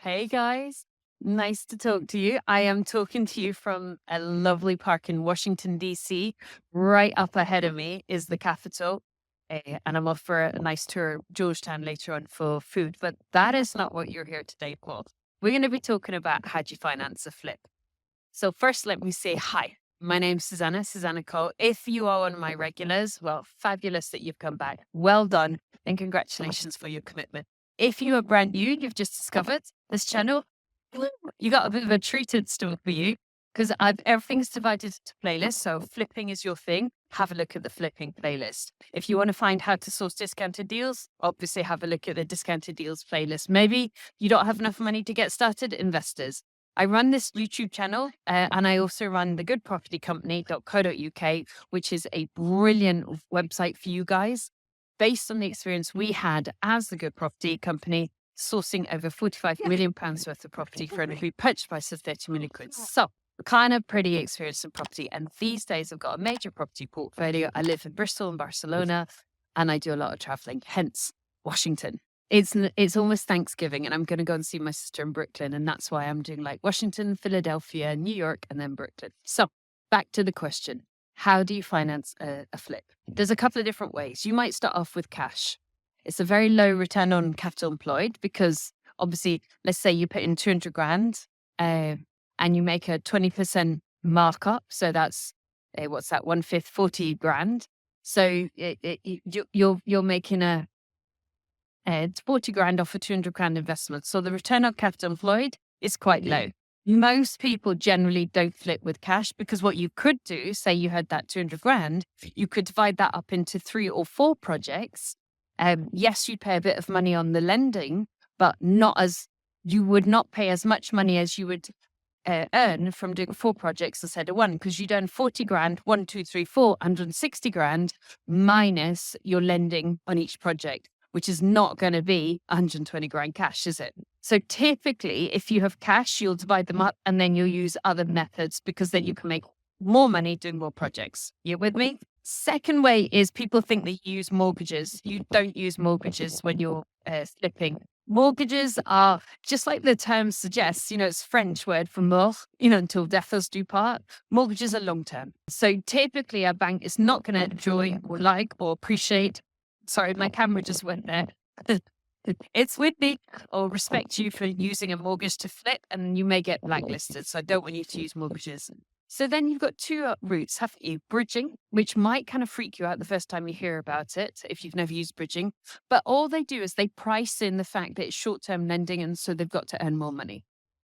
Hey guys, nice to talk to you. I am talking to you from a lovely park in Washington, D.C. Right up ahead of me is the Capitol. And I'm off for a nice tour of Georgetown later on for food. But that is not what you're here today for. We're going to be talking about how do you finance a flip. So first, let me say hi. My name's Susannah Cole. If you are one of my regulars, well, fabulous that you've come back. Well done, and congratulations for your commitment. If you are brand new, you've just discovered this channel, you got a bit of a treat in store for you because everything's divided into playlists. So flipping is your thing. Have a look at the flipping playlist. If you want to find how to source discounted deals, obviously have a look at the discounted deals playlist. Maybe you don't have enough money to get started, investors. I run this YouTube channel and I also run the goodpropertycompany.co.uk, which is a brilliant website for you guys based on the experience we had as the Good Property Company sourcing over £45 million worth of property for an agreed purchase price of 30 million quid. So kind of pretty experienced in property. And these days I've got a major property portfolio. I live in Bristol and Barcelona and I do a lot of traveling, hence Washington. It's almost Thanksgiving and I'm going to go and see my sister in Brooklyn. And that's why I'm doing like Washington, Philadelphia, New York, and then Brooklyn. So back to the question. How do you finance a flip? There's a couple of different ways. You might start off with cash. It's a very low return on capital employed because obviously, let's say you put in 200 grand and you make a 20% markup. So that's, what's that, 1/5, 40 grand. So you're making it's 40 grand off a 200 grand investment. So the return on capital employed is quite low. Most people generally don't flip with cash because what you could do, say you had that 200 grand, you could divide that up into 3 or 4 projects. Yes, you'd pay a bit of money on the lending, but you would not pay as much money as you would earn from doing 4 projects instead of 1, because you'd earn 40 grand, 1, 2, 3, 4, 160 grand minus your lending on each project, which is not going to be 120 grand cash, is it? So typically, if you have cash, you'll divide them up and then you'll use other methods because then you can make more money doing more projects. You with me? Second way is people think they use mortgages. You don't use mortgages when you're flipping. Mortgages are, just like the term suggests, it's French word for mort, until death us do part. Mortgages are long-term. So typically a bank is not going to enjoy or like or appreciate. Sorry, my camera just went there. It's with me or respect you for using a mortgage to flip and you may get blacklisted. So I don't want you to use mortgages. So then you've got 2 routes, haven't you? Bridging, which might kind of freak you out the first time you hear about it if you've never used bridging. But all they do is they price in the fact that it's short-term lending and so they've got to earn more money.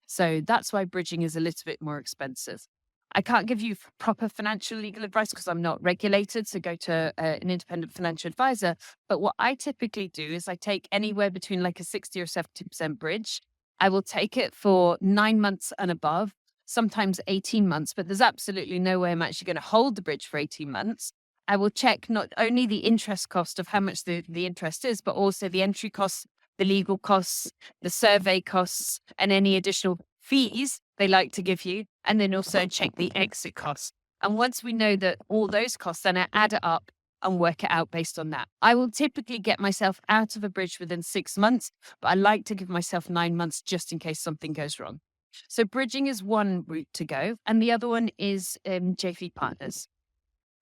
So that's why bridging is a little bit more expensive. I can't give you proper financial legal advice because I'm not regulated, so go to an independent financial advisor. But what I typically do is I take anywhere between like a 60 or 70% bridge. I will take it for 9 months and above, sometimes 18 months, but there's absolutely no way I'm actually going to hold the bridge for 18 months. I will check not only the interest cost of how much the interest is, but also the entry costs, the legal costs, the survey costs, and any additional fees they like to give you, and then also check the exit costs. And once we know that all those costs, then I add it up and work it out based on that. I will typically get myself out of a bridge within 6 months, but I like to give myself 9 months just in case something goes wrong. So bridging is one route to go. And the other one is JV partners.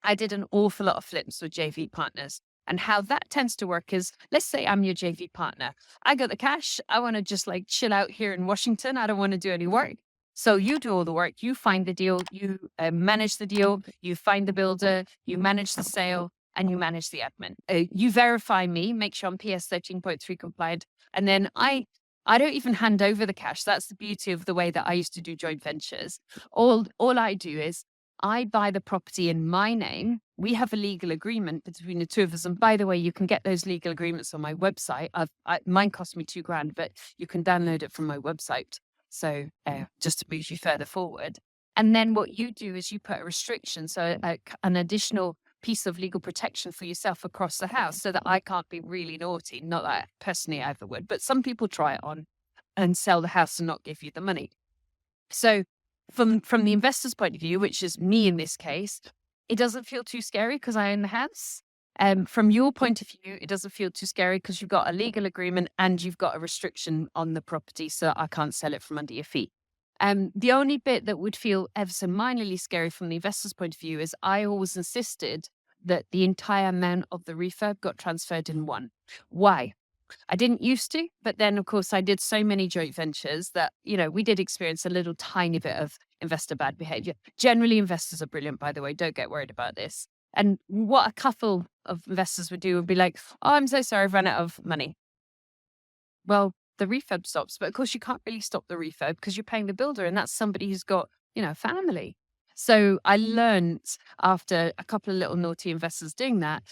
I did an awful lot of flips with JV partners. And how that tends to work is, let's say I'm your JV partner. I got the cash. I want to just like chill out here in Washington. I don't want to do any work. So you do all the work. You find the deal. You manage the deal. You find the builder. You manage the sale. And you manage the admin. You verify me, make sure I'm PS 13.3 compliant. And then I don't even hand over the cash. That's the beauty of the way that I used to do joint ventures. All I do is I buy the property in my name. We have a legal agreement between the two of us. And by the way, you can get those legal agreements on my website. Mine cost me £2,000, but you can download it from my website. So just to move you further forward. And then what you do is you put a restriction. So an additional piece of legal protection for yourself across the house so that I can't be really naughty. Not that personally I ever would, but some people try it on and sell the house and not give you the money. So from the investor's point of view, which is me in this case, it doesn't feel too scary because I own the house. From your point of view, it doesn't feel too scary because you've got a legal agreement and you've got a restriction on the property, so I can't sell it from under your feet. The only bit that would feel ever so minorly scary from the investor's point of view is I always insisted that the entire amount of the refurb got transferred in one. Why? I didn't used to, but then of course I did so many joint ventures that, we did experience a little tiny bit of investor bad behavior. Generally, investors are brilliant, by the way. Don't get worried about this. And what a couple of investors would do would be like, oh, I'm so sorry, I've run out of money. Well, the refurb stops, but of course you can't really stop the refurb because you're paying the builder, and that's somebody who's got, family. So I learned after a couple of little naughty investors doing that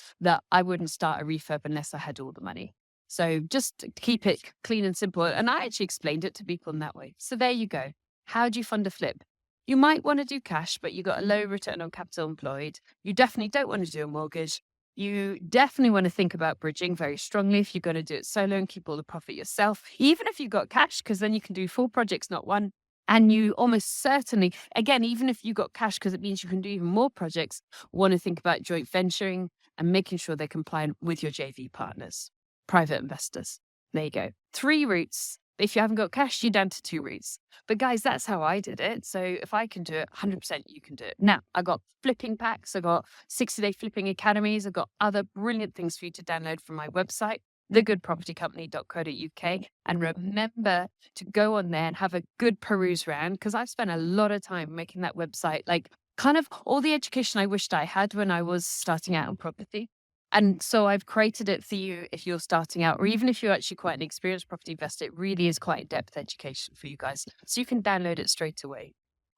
I wouldn't start a refurb unless I had all the money. So just to keep it clean and simple. And I actually explained it to people in that way. So there you go. How do you fund a flip? You might want to do cash, but you've got a low return on capital employed. You definitely don't want to do a mortgage. You definitely want to think about bridging very strongly if you're going to do it solo and keep all the profit yourself, even if you've got cash, because then you can do 4 projects, not 1. And you almost certainly, again, even if you've got cash, because it means you can do even more projects, want to think about joint venturing and making sure they're compliant with your JV partners, private investors. There you go. 3 routes. If you haven't got cash, you're down to 2 routes. But guys, that's how I did it. So if I can do it, 100% you can do it. Now, I got flipping packs. I got 60-day flipping academies. I got other brilliant things for you to download from my website, thegoodpropertycompany.co.uk. And remember to go on there and have a good peruse round, because I've spent a lot of time making that website, like kind of all the education I wished I had when I was starting out on property. And so I've created it for you if you're starting out, or even if you're actually quite an experienced property investor. It really is quite in-depth education for you guys. So you can download it straight away.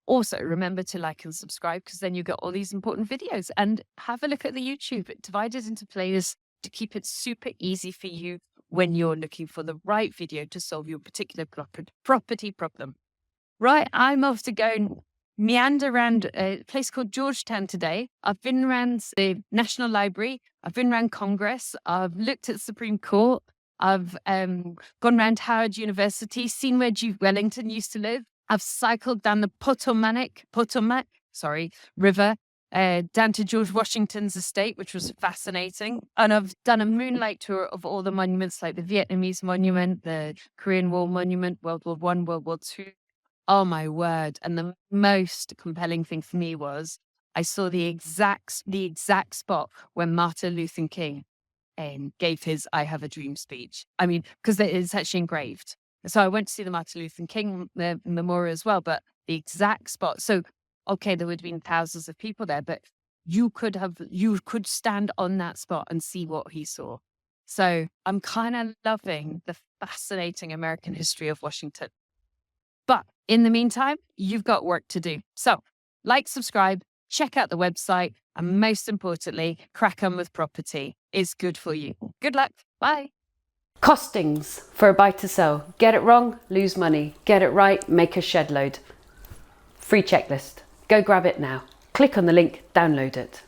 Also, remember to like and subscribe, because then you get all these important videos. And have a look at the YouTube. It divided into playlists to keep it super easy for you when you're looking for the right video to solve your particular property problem. Right, I'm off to go and meander around a place called Georgetown today. I've been around the National Library. I've been around Congress. I've looked at the Supreme Court. I've gone around Howard University, seen where Duke Wellington used to live. I've cycled down the Potomac River, down to George Washington's estate, which was fascinating. And I've done a moonlight tour of all the monuments, like the Vietnamese monument, the Korean War monument, World War I, World War II. Oh my word. And the most compelling thing for me was I saw the exact spot where Martin Luther King gave his I Have a Dream speech. I mean, because it's actually engraved. So I went to see the Martin Luther King memorial as well, but the exact spot. So, okay, there would have been thousands of people there, but you could stand on that spot and see what he saw. So I'm kind of loving the fascinating American history of Washington. But in the meantime, you've got work to do. So like, subscribe, check out the website, and most importantly, crack on with property. It's good for you. Good luck. Bye. Costings for a buy to sell. Get it wrong, lose money. Get it right, make a shed load. Free checklist. Go grab it now. Click on the link, download it.